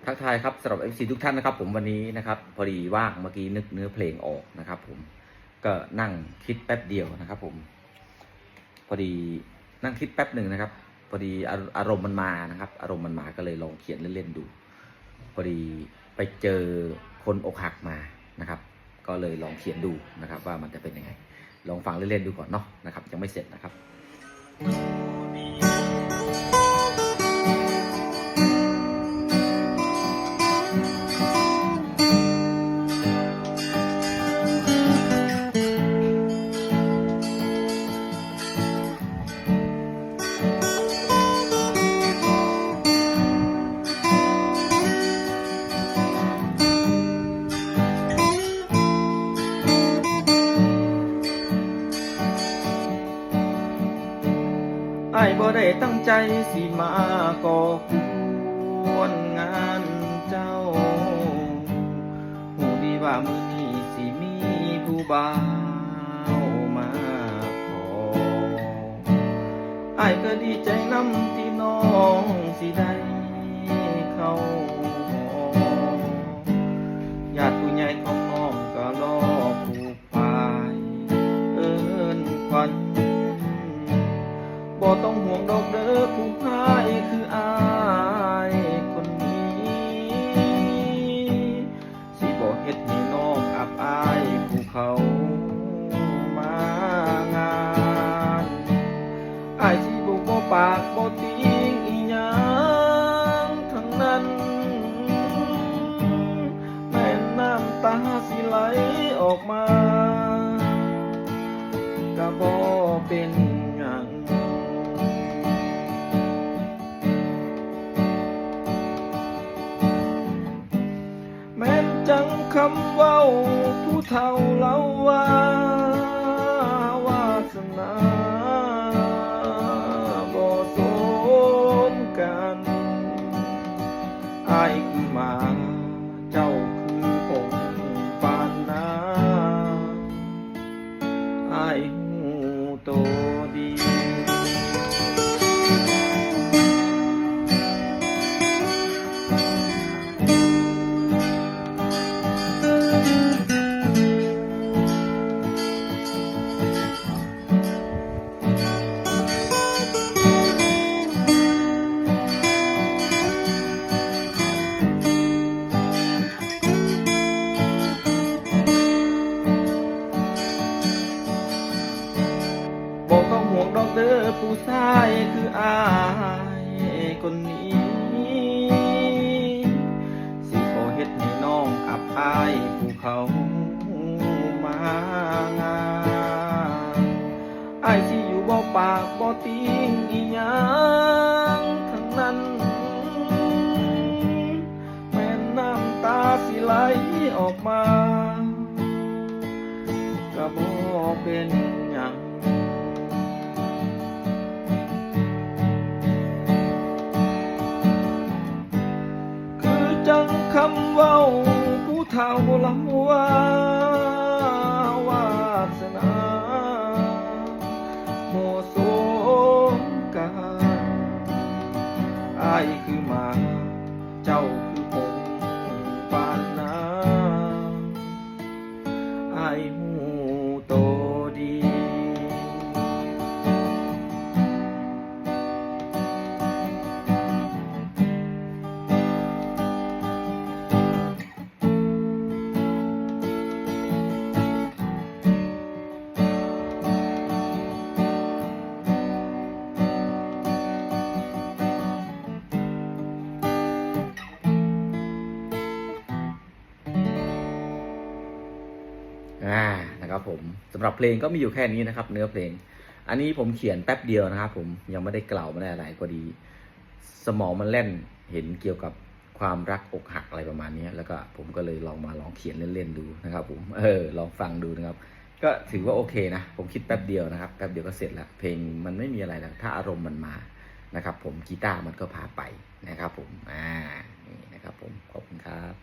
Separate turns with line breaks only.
ทักทายครับสำหรับ FC ทุกท่านนะครับผมวันนี้นะครับพอดีว่างเมื่อกี้นึกเนื้อเพลงออกนะครับผมก็นั่งคิดแป๊บเดียวนะครับผมพอดีนั่งคิดแป๊บหนึ่งนะครับพอดีอารมณ์มันมานะครับอารมณ์มันมาก็เลยลองเขียนเล่นๆดูพอดีไปเจอคนอกหักมานะครับก็เลยลองเขียนดูนะครับว่ามันจะเป็นยังไงลองฟังเล่นๆดูก่อนเนาะนะครับยังไม่เสร็จนะครับอ้ายบ่ได้ตั้งใจสิมาก่อกวนงานเจ้าหูดีว่ามื้อนี้สิมีผู้บ่าวมาขออ้ายก็ดีใจนำที่น้องสิได้เข้าหอญาติผู้ใหญ่ของน้องก็รอผูกพายเอิ้นขวัญบ่ต้องห่วงดอกเด้อผู้พายคืออ้ายคนนี้สิบ่เฮ็ดให้น้องอับอายผู้เขามางานอ้ายสิบ่ปากบ่ติงอีหยังทั้งนั้นแม่น้ำตาสิไหลออกมาก็บ่เป็นหยังแม้นจังคำเว้าผู้เฒ่าเล่าว่าวาสนาบ่สมกันอ้ายคือหมาเจ้าคือหงส์ปานนาอ้ายหูโตดี บอกต้องห่วงดอกเด้อผู้ชายคืออ้ายคนนี้สิบ่เฮ็ดให้น้องอับอายผู้เขามางานอ้ายสิอยู่บ่ปากบ่ติงอีหยังทั้งนั้นแม่น้ำตาสิไหลออกมาก็บ่เป็นหยังจังคำเว้าผู้เฒ่าเล่าว่าวาสนาบ่สมกันอ้ายคือหมาเจ้าคือหงส์ปานนาอ้ายหูโตดีนะครับผมสำหรับเพลงก็มีอยู่แค่นี้นะครับเนื้อเพลงอันนี้ผมเขียนแป๊บเดียวนะครับผมยังไม่ได้กล่าวไม่ได้อะไรพอดีสมองมันเล่นเห็นเกี่ยวกับความรักอกหักอะไรประมาณนี้แล้วก็ผมก็เลยลองเขียนเล่นๆดูนะครับผมลองฟังดูนะครับก็ถือว่าโอเคนะผมคิดแป๊บเดียวนะครับแป๊บเดียวก็เสร็จแล้วเพลงมันไม่มีอะไรแล้วถ้าอารมณ์มันมานะครับผมกีตาร์มันก็พาไปนะครับผมนี่นะครับผมขอบคุณครับ